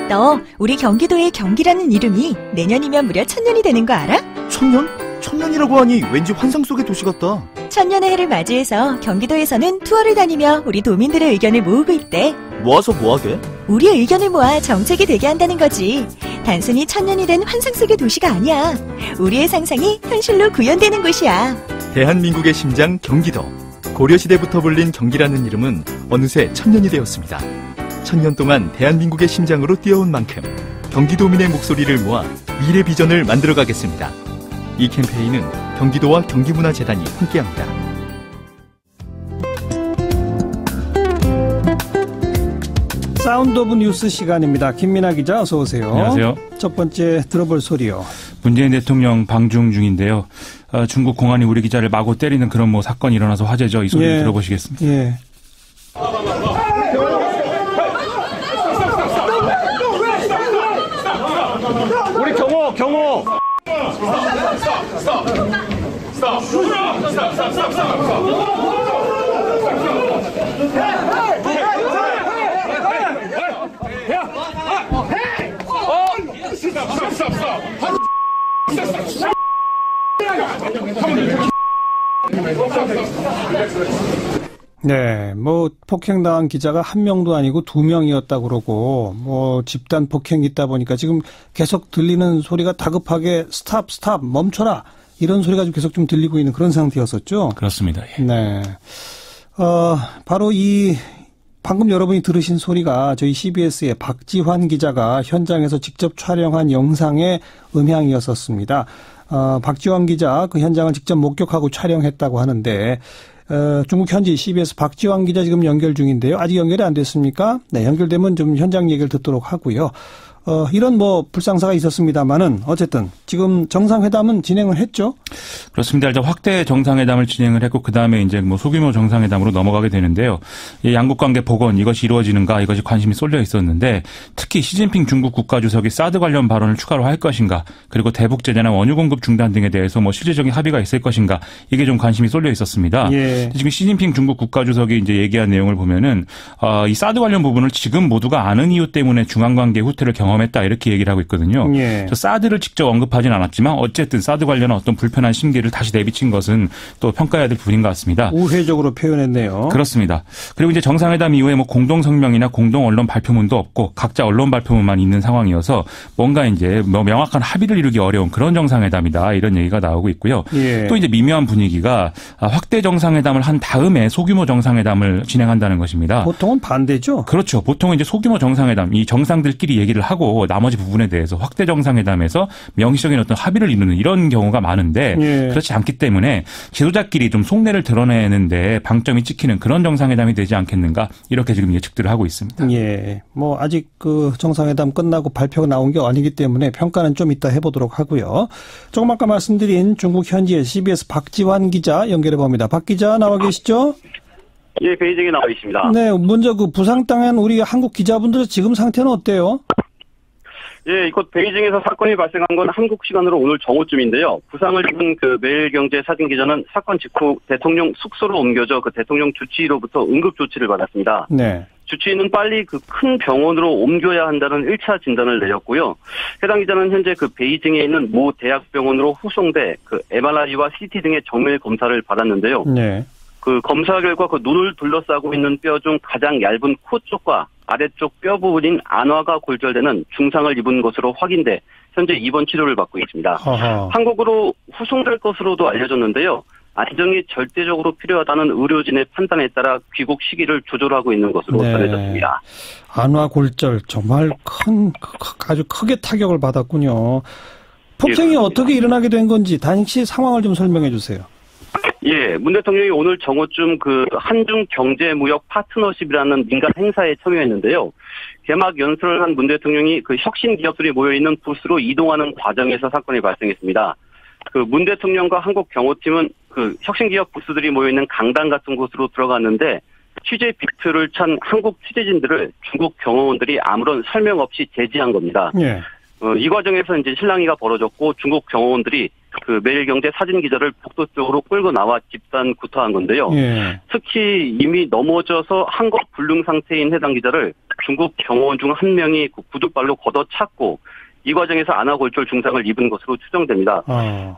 너 우리 경기도의 경기라는 이름이 내년이면 무려 1000년이 되는 거 알아? 1000년? 1000년이라고 하니 왠지 환상 속의 도시 같다. 1000년의 해를 맞이해서 경기도에서는 투어를 다니며 우리 도민들의 의견을 모으고 있대. 모아서 뭐하게? 우리의 의견을 모아 정책이 되게 한다는 거지. 단순히 1000년이 된 환상 속의 도시가 아니야. 우리의 상상이 현실로 구현되는 곳이야. 대한민국의 심장 경기도. 고려시대부터 불린 경기라는 이름은 어느새 1000년이 되었습니다. 1000년 동안 대한민국의 심장으로 뛰어온 만큼 경기도민의 목소리를 모아 미래 비전을 만들어가겠습니다. 이 캠페인은 경기도와 경기문화재단이 함께합니다. 사운드 오브 뉴스 시간입니다. 김민아 기자 어서 오세요. 안녕하세요. 첫 번째 들어볼 소리요. 문재인 대통령 방중 중인데요. 중국 공안이 우리 기자를 마구 때리는 그런 사건이 일어나서 화제죠. 이 소리를 들어보시겠습니다. 예. 우리 경호. 네, 폭행당한 기자가 한 명도 아니고 2명이었다 그러고, 집단 폭행이 있다 보니까 지금 계속 들리는 소리가 다급하게 스탑, 멈춰라! 이런 소리가 계속 좀 들리고 있는 그런 상태였었죠? 그렇습니다. 예. 네. 바로 방금 여러분이 들으신 소리가 저희 CBS의 박지환 기자가 현장에서 직접 촬영한 영상의 음향이었었습니다. 박지환 기자 그 현장을 직접 목격하고 촬영했다고 하는데, 중국 현지 CBS 박지환 기자 지금 연결 중인데요. 아직 연결이 안 됐습니까? 네, 연결되면 좀 현장 얘기를 듣도록 하고요. 이런 불상사가 있었습니다만은 어쨌든 지금 정상회담은 진행을 했죠? 그렇습니다. 일단 확대 정상회담을 진행을 했고 그다음에 이제 소규모 정상회담으로 넘어가게 되는데요. 이 양국 관계 복원 이것이 이루어지는가 이것이 관심이 쏠려 있었는데 특히 시진핑 중국 국가주석이 사드 관련 발언을 추가로 할 것인가 그리고 대북 제재나 원유 공급 중단 등에 대해서 실질적인 합의가 있을 것인가 이게 좀 관심이 쏠려 있었습니다. 예. 지금 시진핑 중국 국가주석이 이제 얘기한 내용을 보면은 이 사드 관련 부분을 지금 모두가 아는 이유 때문에 중한 관계 후퇴를 경험했다 이렇게 얘기를 하고 있거든요. 예. 사드를 직접 언급하진 않았지만 어쨌든 사드 관련한 어떤 불편한 심기를 다시 내비친 것은 또 평가해야 될 부분인 것 같습니다. 우회적으로 표현했네요. 그렇습니다. 그리고 이제 정상회담 이후에 공동 성명이나 공동 언론 발표문도 없고 각자 언론 발표문만 있는 상황이어서 뭔가 이제 명확한 합의를 이루기 어려운 그런 정상회담이다 이런 얘기가 나오고 있고요. 예. 또 이제 미묘한 분위기가 확대 정상회담을 한 다음에 소규모 정상회담을 진행한다는 것입니다. 보통은 반대죠. 그렇죠. 보통은 이제 소규모 정상회담 이 정상들끼리 얘기를 하고 나머지 부분에 대해서 확대 정상회담에서 명시적인 어떤 합의를 이루는 이런 경우가 많은데 예. 그렇지 않기 때문에 지도자끼리 좀 속내를 드러내는데 방점이 찍히는 그런 정상회담이 되지 않겠는가 이렇게 지금 예측들을 하고 있습니다. 예. 아직 그 정상회담 끝나고 발표가 나온 게 아니기 때문에 평가는 좀 이따 해보도록 하고요. 조금 아까 말씀드린 중국 현지의 CBS 박지환 기자 연결해 봅니다. 박 기자 나와 계시죠? 예, 베이징에 나와 있습니다. 네, 먼저 부상당한 우리 한국 기자분들 지금 상태는 어때요? 예, 이곳 베이징에서 사건이 발생한 건 한국 시간으로 오늘 정오쯤인데요. 부상을 입은 매일경제 사진 기자는 사건 직후 대통령 숙소로 옮겨져 대통령 주치의로부터 응급 조치를 받았습니다. 네. 주치의는 빨리 큰 병원으로 옮겨야 한다는 1차 진단을 내렸고요. 해당 기자는 현재 베이징에 있는 모 대학병원으로 후송돼 MRI와 CT 등의 정밀 검사를 받았는데요. 네. 검사 결과 눈을 둘러싸고 있는 뼈 중 가장 얇은 코 쪽과 아래쪽 뼈 부분인 안화가 골절되는 중상을 입은 것으로 확인돼 현재 입원 치료를 받고 있습니다. 어허. 한국으로 후송될 것으로도 알려졌는데요. 안정이 절대적으로 필요하다는 의료진의 판단에 따라 귀국 시기를 조절하고 있는 것으로 전해졌습니다. 안화 골절 정말 아주 크게 타격을 받았군요. 폭행이 예, 어떻게 일어나게 된 건지 당시 상황을 좀 설명해 주세요. 예, 문 대통령이 오늘 정오쯤 한중 경제무역 파트너십이라는 민간 행사에 참여했는데요. 개막 연설을 한 문 대통령이 혁신 기업들이 모여있는 부스로 이동하는 과정에서 사건이 발생했습니다. 문 대통령과 한국 경호팀은 혁신 기업 부스들이 모여있는 강당 같은 곳으로 들어갔는데 취재 비표를 찬 한국 취재진들을 중국 경호원들이 아무런 설명 없이 제지한 겁니다. 예. 이 과정에서 이제 실랑이가 벌어졌고 중국 경호원들이 그 매일경제 사진 기자를 복도 쪽으로 끌고 나와 집단 구타한 건데요. 예. 특히 이미 넘어져서 한껏 불능 상태인 해당 기자를 중국 경호원 중 한 명이 구두발로 걷어찼고 이 과정에서 안아골절 증상을 입은 것으로 추정됩니다.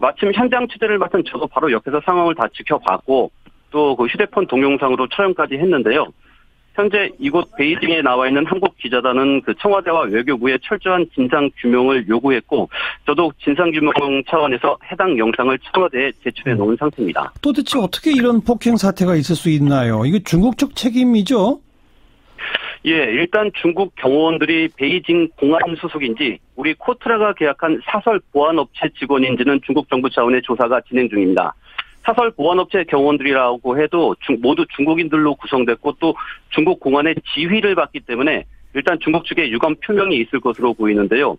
마침 현장 취재를 맡은 저도 바로 옆에서 상황을 다 지켜봤고 또 그 휴대폰 동영상으로 촬영까지 했는데요. 현재 이곳 베이징에 나와 있는 한국 기자단은 그 청와대와 외교부에 철저한 진상 규명을 요구했고 저도 진상 규명 차원에서 해당 영상을 청와대에 제출해 놓은 상태입니다. 도대체 어떻게 이런 폭행 사태가 있을 수 있나요? 이게 중국 측 책임이죠? 예, 일단 중국 경호원들이 베이징 공안 소속인지 우리 코트라가 계약한 사설 보안업체 직원인지는 중국 정부 차원의 조사가 진행 중입니다. 사설 보안업체 경호원들이라고 해도 모두 중국인들로 구성됐고 또 중국 공안의 지휘를 받기 때문에 일단 중국 측에 유감 표명이 있을 것으로 보이는데요.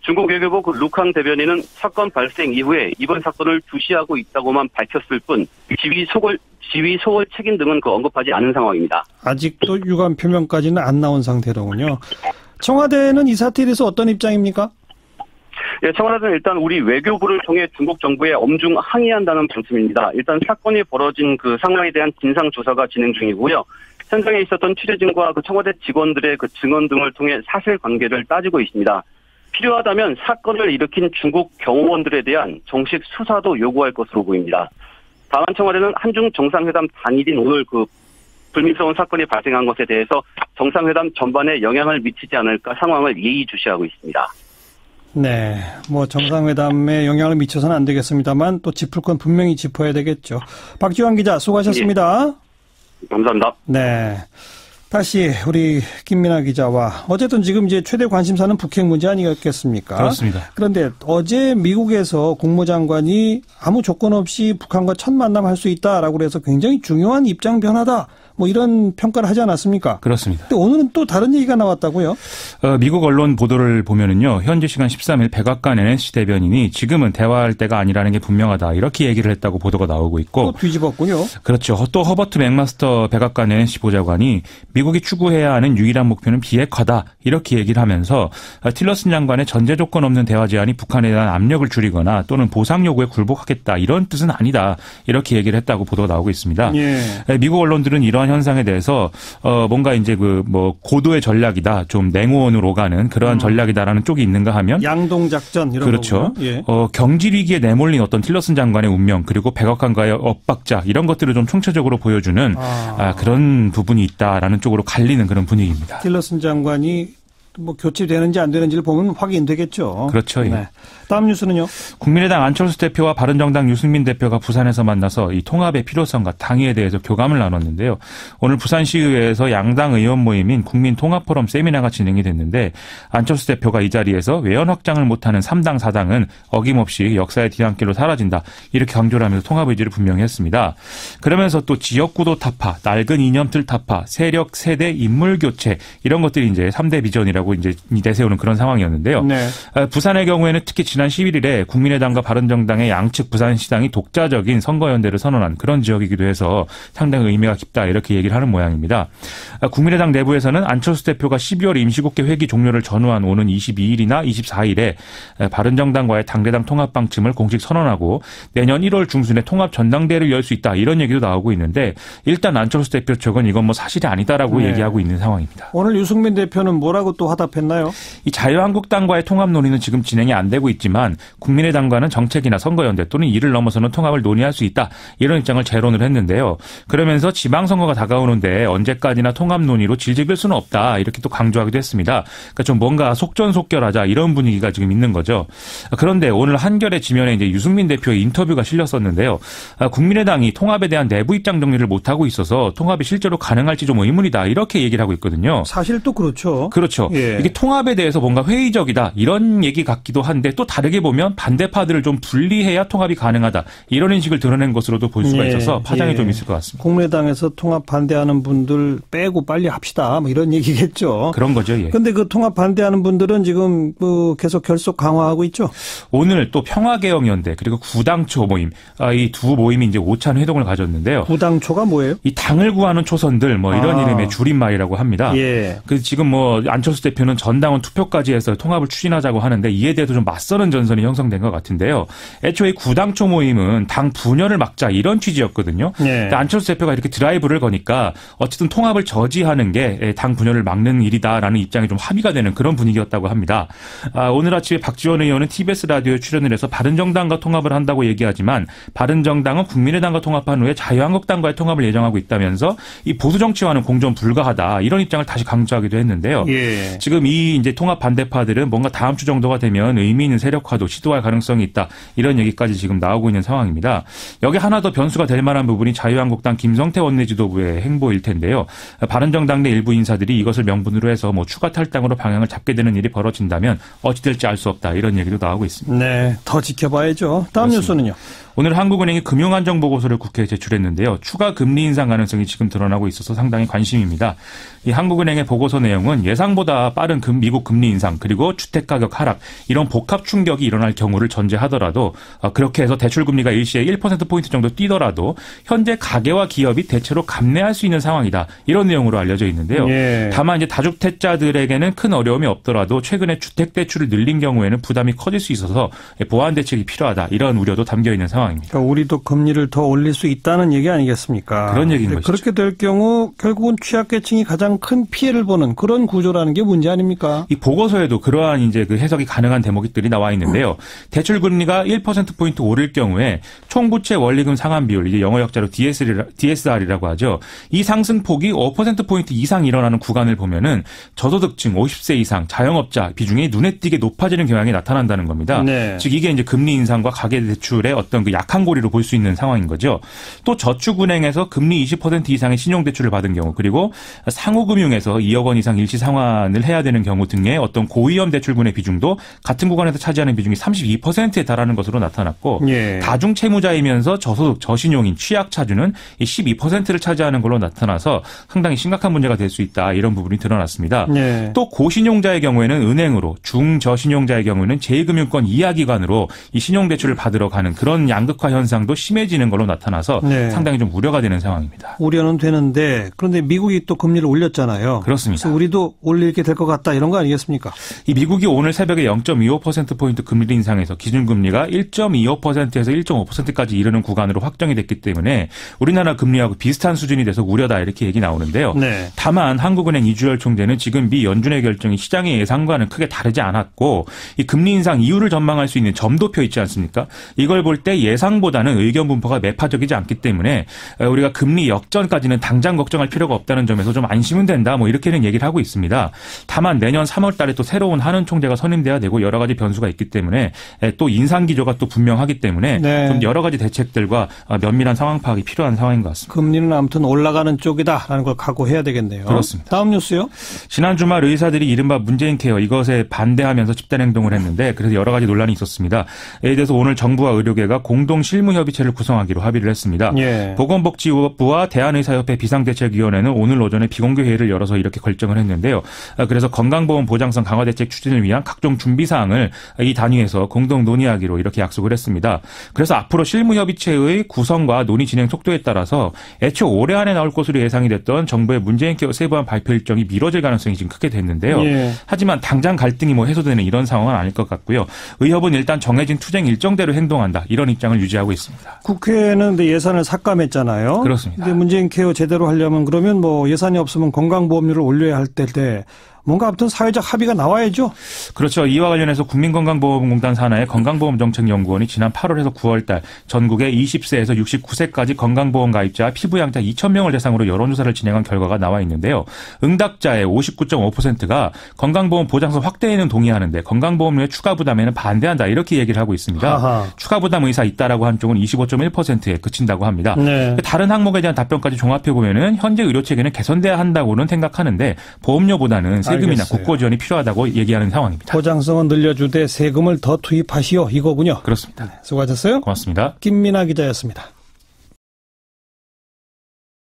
중국 외교부 그 루캉 대변인은 사건 발생 이후에 이번 사건을 주시하고 있다고만 밝혔을 뿐 지휘 소홀 책임 등은 언급하지 않은 상황입니다. 아직도 유감 표명까지는 안 나온 상태로군요. 청와대는 이 사태에 대해서 어떤 입장입니까? 예, 청와대는 일단 우리 외교부를 통해 중국 정부에 엄중 항의한다는 방침입니다. 일단 사건이 벌어진 그 상황에 대한 진상 조사가 진행 중이고요. 현장에 있었던 취재진과 그 청와대 직원들의 그 증언 등을 통해 사실관계를 따지고 있습니다. 필요하다면 사건을 일으킨 중국 경호원들에 대한 정식 수사도 요구할 것으로 보입니다. 다만 청와대는 한중 정상회담 당일인 오늘 그 불미스러운 사건이 발생한 것에 대해서 정상회담 전반에 영향을 미치지 않을까 상황을 예의주시하고 있습니다. 네, 뭐 정상회담에 영향을 미쳐서는 안 되겠습니다만 또 짚을 건 분명히 짚어야 되겠죠. 박지환 기자 수고하셨습니다. 예, 감사합니다. 네, 다시 우리 김민아 기자와 어쨌든 지금 이제 최대 관심사는 북핵 문제 아니겠습니까? 그렇습니다. 그런데 어제 미국에서 국무장관이 아무 조건 없이 북한과 첫 만남할 수 있다라고 그래서 굉장히 중요한 입장 변화다. 뭐 이런 평가를 하지 않았습니까? 그렇습니다. 근데 오늘은 또 다른 얘기가 나왔다고요? 미국 언론 보도를 보면은요, 현지 시간 13일 백악관 NSC 대변인이 지금은 대화할 때가 아니라는 게 분명하다 이렇게 얘기를 했다고 보도가 나오고 있고, 또 뒤집었군요. 그렇죠. 또 허버트 맥마스터 백악관 NSC 보좌관이 미국이 추구해야 하는 유일한 목표는 비핵화다 이렇게 얘기를 하면서 틸러슨 장관의 전제 조건 없는 대화 제안이 북한에 대한 압력을 줄이거나 또는 보상 요구에 굴복하겠다 이런 뜻은 아니다 이렇게 얘기를 했다고 보도가 나오고 있습니다. 예. 미국 언론들은 이러한 현상에 대해서 뭔가 이제 뭐 고도의 전략이다, 좀 냉온으로 가는 그러한 전략이다라는 쪽이 있는가 하면 양동 작전 이런 그렇죠. 예. 경질 위기에 내몰린 어떤 틸러슨 장관의 운명 그리고 백악관과의 엇박자 이런 것들을 좀 총체적으로 보여주는 그런 부분이 있다라는 쪽으로 갈리는 그런 분위기입니다. 틸러슨 장관이 뭐 교체되는지 안 되는지를 보면 확인되겠죠. 그렇죠. 예. 네. 다음 뉴스는요. 국민의당 안철수 대표와 바른정당 유승민 대표가 부산에서 만나서 이 통합의 필요성과 당위에 대해서 교감을 나눴는데요. 오늘 부산시의회에서 양당 의원 모임인 국민통합포럼 세미나가 진행이 됐는데 안철수 대표가 이 자리에서 외연 확장을 못하는 3당 4당은 어김없이 역사의 뒤안길로 사라진다 이렇게 강조를 하면서 통합 의지를 분명히 했습니다. 그러면서 또 지역구도 타파, 낡은 이념틀 타파, 세력, 세대, 인물 교체 이런 것들이 이제 3대 비전이라고 이제 내세우는 그런 상황이었는데요. 네. 부산의 경우에는 특히 지난 11일에 국민의당과 바른정당의 양측 부산시당이 독자적인 선거연대를 선언한 그런 지역이기도 해서 상당히 의미가 깊다 이렇게 얘기를 하는 모양입니다. 국민의당 내부에서는 안철수 대표가 12월 임시국회 회기 종료를 전후한 오는 22일이나 24일에 바른정당과의 당대당 통합 방침을 공식 선언하고 내년 1월 중순에 통합 전당대회를 열 수 있다 이런 얘기도 나오고 있는데 일단 안철수 대표 측은 이건 뭐 사실이 아니다라고 얘기하고 있는 상황입니다. 오늘 유승민 대표는 뭐라고 또 화답했나요? 이 자유한국당과의 통합 논의는 지금 진행이 안 되고 있지만 국민의당과는 정책이나 선거연대 또는 이를 넘어서는 통합을 논의할 수 있다. 이런 입장을 재론을 했는데요. 그러면서 지방선거가 다가오는데 언제까지나 통합 논의로 질질 수는 없다. 이렇게 또 강조하기도 했습니다. 그러니까 좀 뭔가 속전속결하자 이런 분위기가 지금 있는 거죠. 그런데 오늘 한겨레 지면에 이제 유승민 대표의 인터뷰가 실렸었는데요. 국민의당이 통합에 대한 내부 입장 정리를 못하고 있어서 통합이 실제로 가능할지 좀 의문이다. 이렇게 얘기를 하고 있거든요. 사실 또 그렇죠. 그렇죠. 예. 이게 통합에 대해서 뭔가 회의적이다. 이런 얘기 같기도 한데 또 다르게 보면 반대파들을 좀 분리해야 통합이 가능하다. 이런 인식을 드러낸 것으로도 볼 수가 있어서 파장이 좀 있을 것 같습니다. 국민의당에서 통합 반대하는 분들 빼고 빨리 합시다. 뭐 이런 얘기겠죠. 그런 거죠. 예. 근데 그 통합 반대하는 분들은 지금 뭐 계속 결속 강화하고 있죠. 오늘 또 평화개혁연대 그리고 구당초 모임 이 두 모임이 이제 오찬 회동을 가졌는데요. 구당초가 뭐예요? 이 당을 구하는 초선들 뭐 이런 이름의 줄임말이라고 합니다. 예. 그 지금 뭐 안철수 대표는 전당원 투표까지 해서 통합을 추진하자고 하는데 이에 대해서 좀 맞서는 전선이 형성된 것 같은데요. 애초에 구당초 모임은 당 분열을 막자 이런 취지였거든요. 네. 안철수 대표가 이렇게 드라이브를 거니까 어쨌든 통합을 저지하는 게 당 분열을 막는 일이다라는 입장이 좀 합의가 되는 그런 분위기였다고 합니다. 오늘 아침에 박지원 의원은 TBS 라디오에 출연을 해서 바른정당과 통합을 한다고 얘기하지만 바른정당은 국민의당과 통합한 후에 자유한국당과의 통합을 예정하고 있다면서 이 보수 정치와는 공존 불가하다 이런 입장을 다시 강조하기도 했는데요. 예. 지금 이 이제 통합 반대파들은 뭔가 다음 주 정도가 되면 의미 있는 세력화도 시도할 가능성이 있다 이런 얘기까지 지금 나오고 있는 상황입니다. 여기 하나 더 변수가 될 만한 부분이 자유한국당 김성태 원내지도부의 행보일 텐데요. 바른정당 내 일부 인사들이 이것을 명분으로 해서 뭐 추가 탈당으로 방향을 잡게 되는 일이 벌어진다면 어찌 될지 알 수 없다 이런 얘기도 나오고 있습니다. 네, 더 지켜봐야죠. 다음 그렇습니다. 뉴스는요. 오늘 한국은행이 금융안정보고서를 국회에 제출했는데요. 추가 금리 인상 가능성이 지금 드러나고 있어서 상당히 관심입니다. 이 한국은행의 보고서 내용은 예상보다 빠른 미국 금리 인상 그리고 주택가격 하락 이런 복합 충격이 일어날 경우를 전제하더라도 그렇게 해서 대출금리가 일시에 1%포인트 정도 뛰더라도 현재 가계와 기업이 대체로 감내할 수 있는 상황이다. 이런 내용으로 알려져 있는데요. 예. 다만 이제 다주택자들에게는 큰 어려움이 없더라도 최근에 주택대출을 늘린 경우에는 부담이 커질 수 있어서 보완 대책이 필요하다. 이런 우려도 담겨 있는 상황입니다. 그러니까 우리도 금리를 더 올릴 수 있다는 얘기 아니겠습니까? 그런 얘기인 것이죠. 그렇게 될 경우 결국은 취약계층이 가장 큰 피해를 보는 그런 구조라는 게 문제 아닙니까? 이 보고서에도 그러한 이제 그 해석이 가능한 대목들이 나와 있는데요. 대출 금리가 1%포인트 오를 경우에 총부채 원리금 상환 비율, 이제 영어 역자로 DSR이라고 하죠. 이 상승폭이 5%포인트 이상 일어나는 구간을 보면은 저소득층 50세 이상 자영업자 비중이 눈에 띄게 높아지는 경향이 나타난다는 겁니다. 네. 즉 이게 이제 금리 인상과 가계대출의 어떤 그 약한 고리로 볼 수 있는 상황인 거죠. 또 저축은행에서 금리 20% 이상의 신용대출을 받은 경우 그리고 상호금융에서 2억 원 이상 일시 상환을 해야 되는 경우 등의 어떤 고위험 대출군의 비중도 같은 구간에서 차지하는 비중이 32%에 달하는 것으로 나타났고 예. 다중채무자이면서 저소득 저신용인 취약차주는 12%를 차지하는 걸로 나타나서 상당히 심각한 문제가 될 수 있다. 이런 부분이 드러났습니다. 예. 또 고신용자의 경우에는 은행으로 중저신용자의 경우는 제2금융권 이하 기관으로 이 신용대출을 받으러 가는 그런 양극화 현상도 심해지는 걸로 나타나서 네. 상당히 좀 우려가 되는 상황입니다. 우려는 되는데 그런데 미국이 또 금리를 올렸잖아요. 그렇습니다. 그래서 우리도 올리게 될 것 같다 이런 거 아니겠습니까? 이 미국이 오늘 새벽에 0.25%포인트 금리 인상해서 기준금리가 1.25%에서 1.5%까지 이르는 구간으로 확정이 됐기 때문에 우리나라 금리하고 비슷한 수준이 돼서 우려다 이렇게 얘기 나오는데요. 네. 다만 한국은행 이주열 총재는 지금 미 연준의 결정이 시장의 예상과는 크게 다르지 않았고 이 금리 인상 이유를 전망할 수 있는 점도표 있지 않습니까? 이걸 볼 때 예상보다는 의견 분포가 매파적이지 않기 때문에 우리가 금리 역전까지는 당장 걱정할 필요가 없다는 점에서 좀 안심은 된다. 뭐 이렇게는 얘기를 하고 있습니다. 다만 내년 3월 달에 또 새로운 한은 총재가 선임돼야 되고 여러 가지 변수가 있기 때문에 또 인상 기조가 또 분명하기 때문에 네. 좀 여러 가지 대책들과 면밀한 상황 파악이 필요한 상황인 것 같습니다. 금리는 아무튼 올라가는 쪽이다라는 걸 각오해야 되겠네요. 그렇습니다. 다음 뉴스요. 지난 주말 의사들이 이른바 문재인 케어 이것에 반대하면서 집단 행동을 했는데 그래서 여러 가지 논란이 있었습니다. 이에 대해서 오늘 정부와 의료계가 공동 실무협의체를 구성하기로 합의를 했습니다. 예. 보건복지부와 대한의사협회 비상대책위원회는 오늘 오전에 비공개 회의를 열어서 이렇게 결정을 했는데요. 그래서 건강보험 보장성 강화 대책 추진을 위한 각종 준비 사항을 이 단위에서 공동 논의하기로 이렇게 약속을 했습니다. 그래서 앞으로 실무협의체의 구성과 논의 진행 속도에 따라서 애초 올해 안에 나올 것으로 예상이 됐던 정부의 문재인 케어 세부안 발표 일정이 미뤄질 가능성이 지금 크게 됐는데요. 예. 하지만 당장 갈등이 해소되는 이런 상황은 아닐 것 같고요. 의협은 일단 정해진 투쟁 일정대로 행동한다. 이런 입장을 유지하고 있습니다. 국회는 예산을 삭감했잖아요. 그렇습니다. 근데 문재인 케어 제대로 하려면 그러면 예산이 없으면 건강보험료를 올려야 할 때 뭔가 아무튼 사회적 합의가 나와야죠. 그렇죠. 이와 관련해서 국민건강보험공단 산하의 건강보험정책연구원이 지난 8월에서 9월 달 전국의 20세에서 69세까지 건강보험 가입자 피부양자 2,000명을 대상으로 여론조사를 진행한 결과가 나와 있는데요. 응답자의 59.5%가 건강보험 보장성 확대에는 동의하는데 건강보험료의 추가 부담에는 반대한다. 이렇게 얘기를 하고 있습니다. 아하. 추가 부담 의사 있다라고 한 쪽은 25.1%에 그친다고 합니다. 네. 다른 항목에 대한 답변까지 종합해보면은 현재 의료체계는 개선돼야 한다고는 생각하는데 보험료보다는 세금이나 국고 지원이 필요하다고 얘기하는 상황입니다. 보장성은 늘려주되 세금을 더 투입하시오 이거군요. 그렇습니다. 네, 수고하셨어요. 고맙습니다. 김민아 기자였습니다.